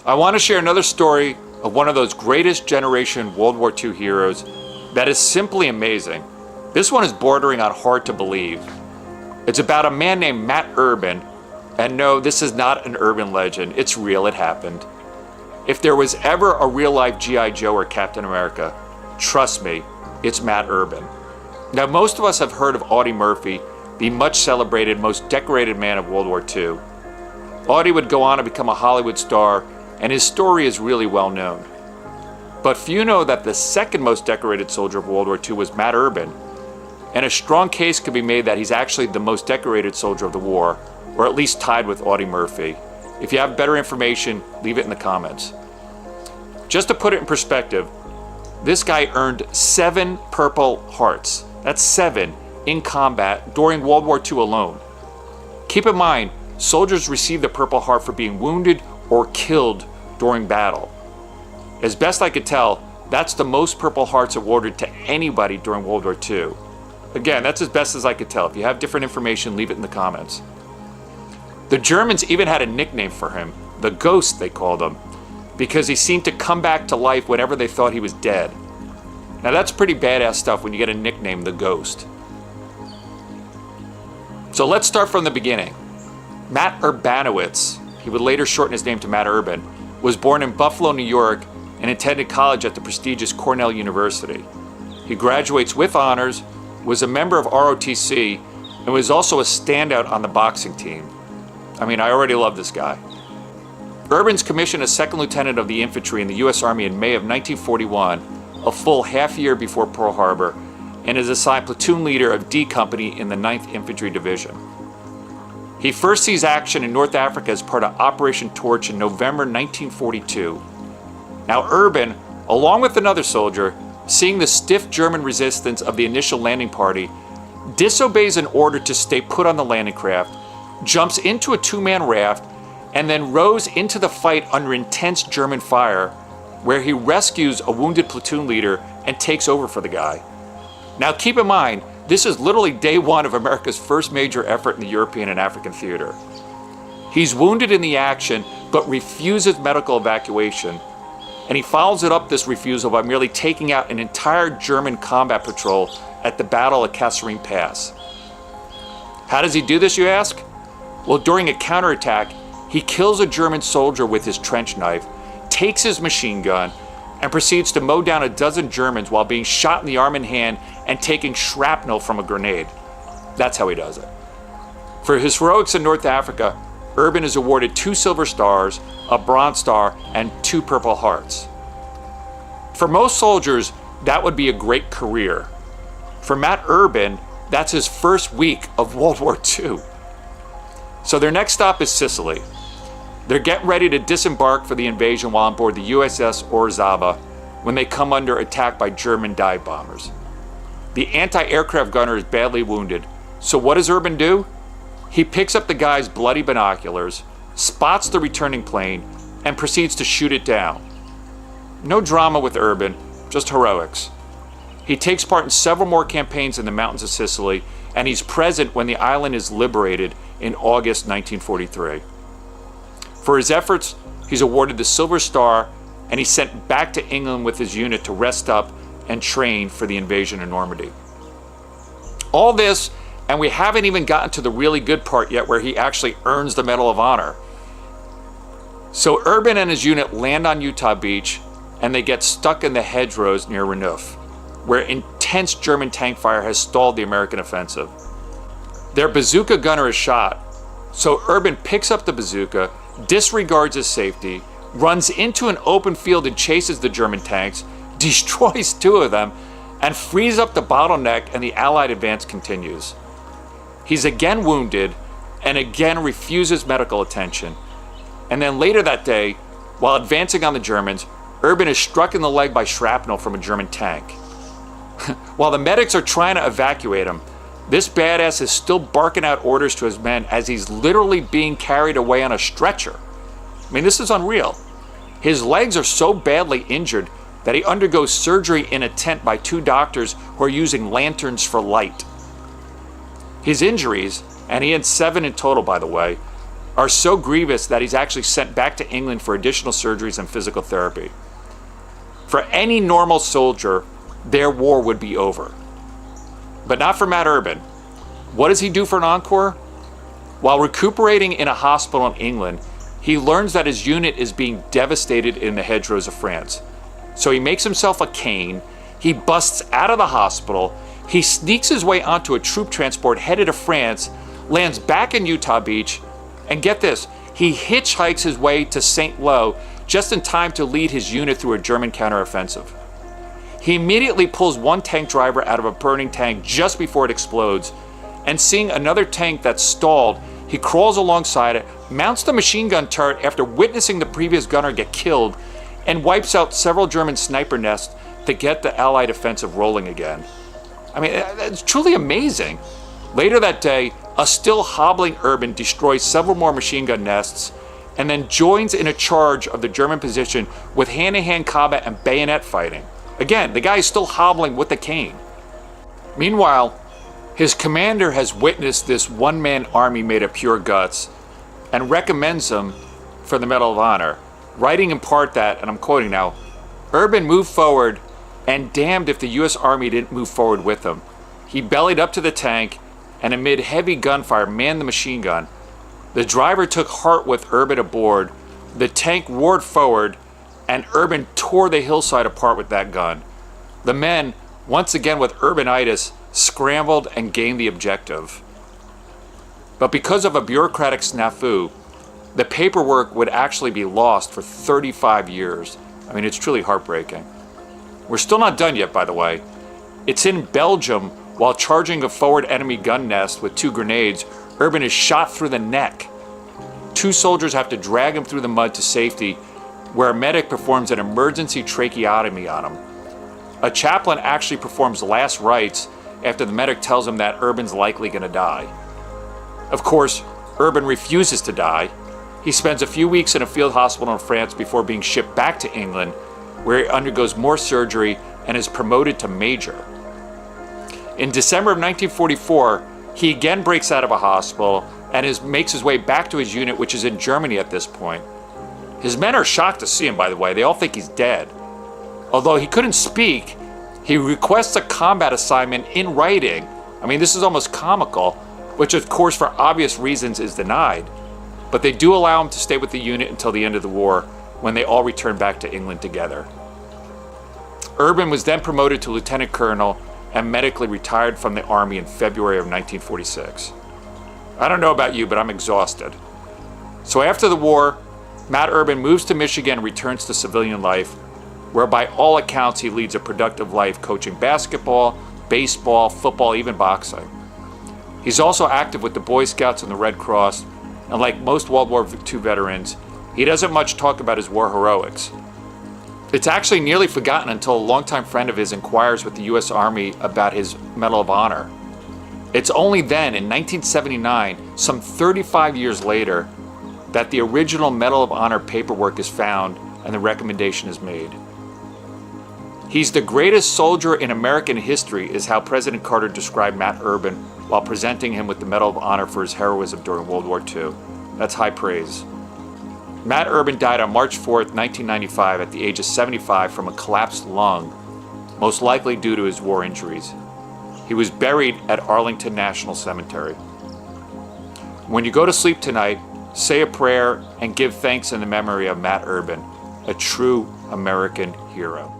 I want to share another story of one of those greatest generation World War II heroes that is simply amazing. This one is bordering on hard to believe. It's about a man named Matt Urban, and no, this is not an urban legend. It's real, it happened. If there was ever a real-life G.I. Joe or Captain America, trust me, it's Matt Urban. Now, most of us have heard of Audie Murphy, the much celebrated, most decorated man of World War II. Audie would go on to become a Hollywood star, and his story is really well known. But few know that the second most decorated soldier of World War II was Matt Urban, and a strong case could be made that he's actually the most decorated soldier of the war, or at least tied with Audie Murphy. If you have better information, leave it in the comments. Just to put it in perspective, this guy earned 7 Purple Hearts. That's 7 in combat during World War II alone. Keep in mind, soldiers received the Purple Heart for being wounded or killed during battle. As best I could tell, that's the most Purple Hearts awarded to anybody during World War II. Again, that's as best as I could tell. If you have different information, leave it in the comments. The Germans even had a nickname for him, the Ghost they called him, because he seemed to come back to life whenever they thought he was dead. Now that's pretty badass stuff when you get a nickname, the Ghost. So let's start from the beginning. Matt Urbanowitz, he would later shorten his name to Matt Urban, was born in Buffalo, New York, and attended college at the prestigious Cornell University. He graduates with honors, was a member of ROTC, and was also a standout on the boxing team. I mean, I already love this guy. Urban's commissioned as second lieutenant of the infantry in the U.S. Army in May of 1941, a full half year before Pearl Harbor, and is assigned platoon leader of D Company in the 9th Infantry Division. He first sees action in North Africa as part of Operation Torch in November 1942. Now Urban, along with another soldier, seeing the stiff German resistance of the initial landing party, disobeys an order to stay put on the landing craft, jumps into a 2-man raft, and then rows into the fight under intense German fire, where he rescues a wounded platoon leader and takes over for the guy. Now keep in mind, this is literally day one of America's first major effort in the European and African theater. He's wounded in the action, but refuses medical evacuation, and he follows it up, this refusal, by merely taking out an entire German combat patrol at the Battle of Kasserine Pass. How does he do this, you ask? Well, during a counterattack, he kills a German soldier with his trench knife, takes his machine gun, and proceeds to mow down a dozen Germans while being shot in the arm and hand and taking shrapnel from a grenade. That's how he does it. For his heroics in North Africa, Urban is awarded 2 Silver Stars, a Bronze Star, and 2 Purple Hearts. For most soldiers, that would be a great career. For Matt Urban, that's his first week of World War II. So their next stop is Sicily. They're getting ready to disembark for the invasion while on board the USS Orizaba when they come under attack by German dive bombers. The anti-aircraft gunner is badly wounded, so what does Urban do? He picks up the guy's bloody binoculars, spots the returning plane, and proceeds to shoot it down. No drama with Urban, just heroics. He takes part in several more campaigns in the mountains of Sicily, and he's present when the island is liberated in August 1943. For his efforts, he's awarded the Silver Star, and he's sent back to England with his unit to rest up and train for the invasion of Normandy. All this, and we haven't even gotten to the really good part yet where he actually earns the Medal of Honor. So Urban and his unit land on Utah Beach, and they get stuck in the hedgerows near Renouf, where intense German tank fire has stalled the American offensive. Their bazooka gunner is shot, so Urban picks up the bazooka, disregards his safety, runs into an open field and chases the German tanks, destroys 2 of them, and frees up the bottleneck, and the Allied advance continues. He's again wounded and again refuses medical attention. And then later that day, while advancing on the Germans, Urban is struck in the leg by shrapnel from a German tank. While the medics are trying to evacuate him, this badass is still barking out orders to his men as he's literally being carried away on a stretcher. I mean, this is unreal. His legs are so badly injured that he undergoes surgery in a tent by 2 doctors who are using lanterns for light. His injuries, and he had 7 in total by the way, are so grievous that he's actually sent back to England for additional surgeries and physical therapy. For any normal soldier, their war would be over. But not for Matt Urban. What does he do for an encore? While recuperating in a hospital in England, he learns that his unit is being devastated in the hedgerows of France. So he makes himself a cane, he busts out of the hospital, he sneaks his way onto a troop transport headed to France, lands back in Utah Beach, and get this, he hitchhikes his way to St. Lo just in time to lead his unit through a German counteroffensive. He immediately pulls one tank driver out of a burning tank just before it explodes, and seeing another tank that's stalled, he crawls alongside it, mounts the machine gun turret after witnessing the previous gunner get killed, and wipes out several German sniper nests to get the Allied offensive rolling again. I mean, it's truly amazing. Later that day, a still hobbling Urban destroys several more machine gun nests and then joins in a charge of the German position with hand-to-hand combat and bayonet fighting. Again, the guy is still hobbling with the cane. Meanwhile, his commander has witnessed this one-man army made of pure guts and recommends him for the Medal of Honor, writing in part that, and I'm quoting now, Urban moved forward and damned if the U.S. Army didn't move forward with him. He bellied up to the tank and amid heavy gunfire manned the machine gun. The driver took heart with Urban aboard, the tank roared forward, and Urban tore the hillside apart with that gun. The men, once again with Urbanitis, scrambled and gained the objective. But because of a bureaucratic snafu, the paperwork would actually be lost for 35 years. I mean, it's truly heartbreaking. We're still not done yet, by the way. It's in Belgium, while charging a forward enemy gun nest with 2 grenades, Urban is shot through the neck. 2 soldiers have to drag him through the mud to safety, where a medic performs an emergency tracheotomy on him. A chaplain actually performs last rites after the medic tells him that Urban's likely going to die. Of course, Urban refuses to die. He spends a few weeks in a field hospital in France before being shipped back to England, where he undergoes more surgery and is promoted to major. In December of 1944, he again breaks out of a hospital and makes his way back to his unit, which is in Germany at this point. His men are shocked to see him, by the way. They all think he's dead. Although he couldn't speak, he requests a combat assignment in writing. I mean, this is almost comical, which of course for obvious reasons is denied. But they do allow him to stay with the unit until the end of the war, when they all return back to England together. Urban was then promoted to lieutenant colonel and medically retired from the Army in February of 1946. I don't know about you, but I'm exhausted. So after the war, Matt Urban moves to Michigan and returns to civilian life, where by all accounts he leads a productive life coaching basketball, baseball, football, even boxing. He's also active with the Boy Scouts and the Red Cross, and like most World War II veterans, he doesn't much talk about his war heroics. It's actually nearly forgotten until a longtime friend of his inquires with the U.S. Army about his Medal of Honor. It's only then, in 1979, some 35 years later, that the original Medal of Honor paperwork is found and the recommendation is made. He's the greatest soldier in American history, is how President Carter described Matt Urban while presenting him with the Medal of Honor for his heroism during World War II. That's high praise. Matt Urban died on March 4th, 1995 at the age of 75 from a collapsed lung, most likely due to his war injuries. He was buried at Arlington National Cemetery. When you go to sleep tonight, say a prayer and give thanks in the memory of Matt Urban, a true American hero.